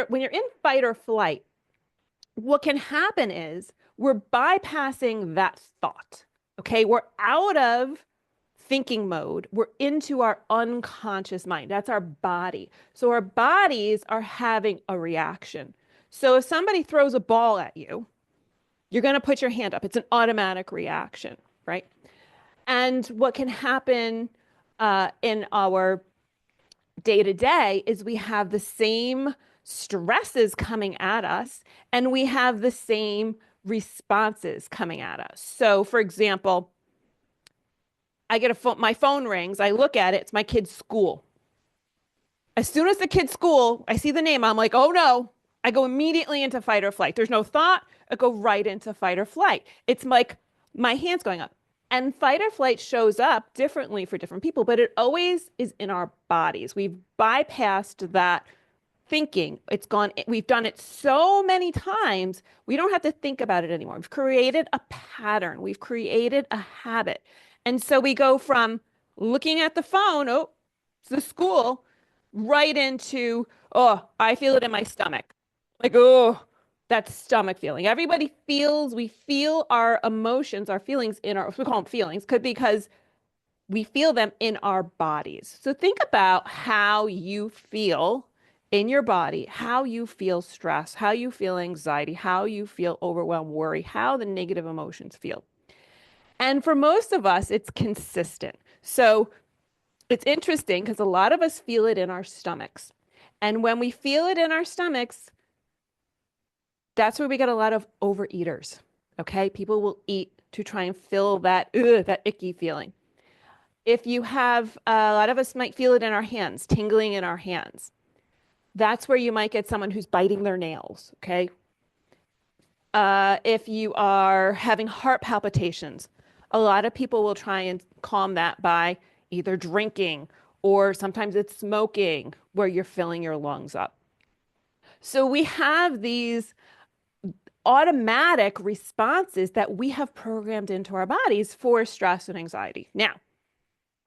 when you're in fight or flight, what can happen is we're bypassing that thought. Okay. We're out of thinking mode. We're into our unconscious mind. That's our body. So our bodies are having a reaction. So if somebody throws a ball at you, you're going to put your hand up. It's an automatic reaction, right? And what can happen in our day to day is we have the same stresses coming at us and we have the same responses coming at us. So, for example, I get a phone, my phone rings, I look at it, it's my kid's school. As soon as the kid's school, I see the name, I'm like, oh no. I go immediately into fight or flight. There's no thought. I go right into fight or flight. It's like my hands going up. And fight or flight shows up differently for different people, but it always is in our bodies. We've bypassed that thinking. It's gone, we've done it so many times, we don't have to think about it anymore. We've created a pattern, we've created a habit. And so we go from looking at the phone, oh, it's the school, right into, oh, I feel it in my stomach. Like, oh, that stomach feeling. Everybody feels, we feel our emotions, our feelings in our, we call them feelings, because we feel them in our bodies. So think about how you feel in your body, how you feel stress, how you feel anxiety, how you feel overwhelmed, worry, how the negative emotions feel. And for most of us, it's consistent. So it's interesting because a lot of us feel it in our stomachs. And when we feel it in our stomachs, that's where we get a lot of overeaters. Okay. People will eat to try and fill that, that icky feeling. If you have, a lot of us might feel it in our hands, tingling in our hands. That's where you might get someone who's biting their nails. Okay. If you are having heart palpitations, a lot of people will try and calm that by either drinking or sometimes it's smoking where you're filling your lungs up. So we have these automatic responses that we have programmed into our bodies for stress and anxiety. Now,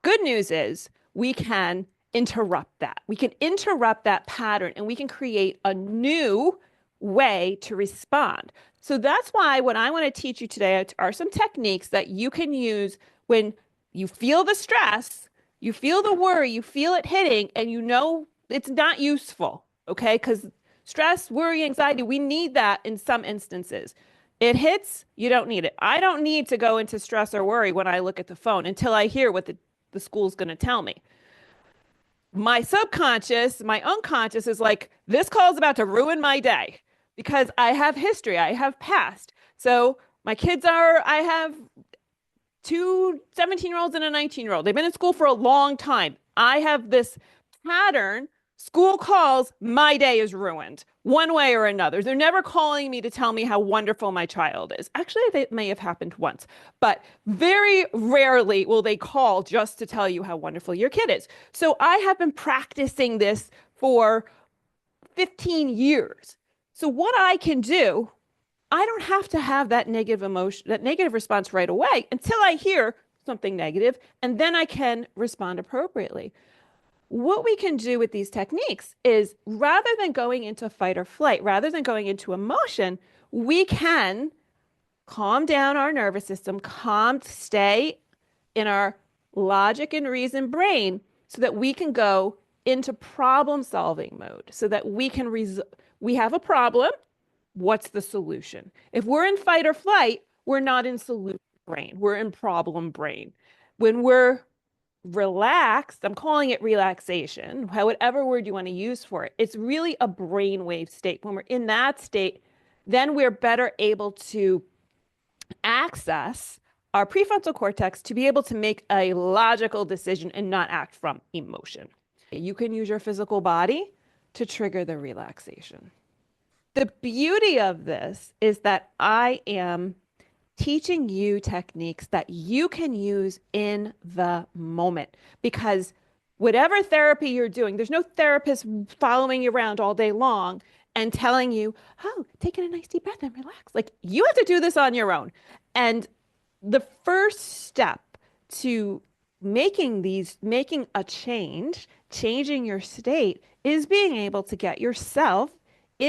good news is we can interrupt that. We can interrupt that pattern and we can create a new way to respond. So that's why what I want to teach you today are some techniques that you can use when you feel the stress, you feel the worry, you feel it hitting, and you know it's not useful, okay? Because stress, worry, anxiety, we need that in some instances. It hits, you don't need it. I don't need to go into stress or worry when I look at the phone until I hear what the school's going to tell me. My subconscious, my unconscious is like, this call is about to ruin my day because I have history, I have past. So my kids are, I have two 17-year-olds and a 19-year-old. They've been in school for a long time. I have this pattern. School calls, my day is ruined one way or another. They're never calling me to tell me how wonderful my child is. Actually, that may have happened once, but very rarely will they call just to tell you how wonderful your kid is. So I have been practicing this for 15 years. So what I can do, I don't have to have that negative emotion, that negative response right away until I hear something negative, and then I can respond appropriately. What we can do with these techniques is rather than going into fight or flight, rather than going into emotion, we can calm down our nervous system, stay in our logic and reason brain so that we can go into problem solving mode so that we have a problem. What's the solution? If we're in fight or flight, we're not in solution brain. We're in problem brain. When we're relaxed, I'm calling it relaxation, whatever word you want to use for it. It's really a brainwave state. When we're in that state, then we're better able to access our prefrontal cortex to be able to make a logical decision and not act from emotion. You can use your physical body to trigger the relaxation. The beauty of this is that I am teaching you techniques that you can use in the moment because whatever therapy you're doing, there's no therapist following you around all day long and telling you, oh, take in a nice deep breath and relax. Like you have to do this on your own. And the first step to making a change, changing your state is being able to get yourself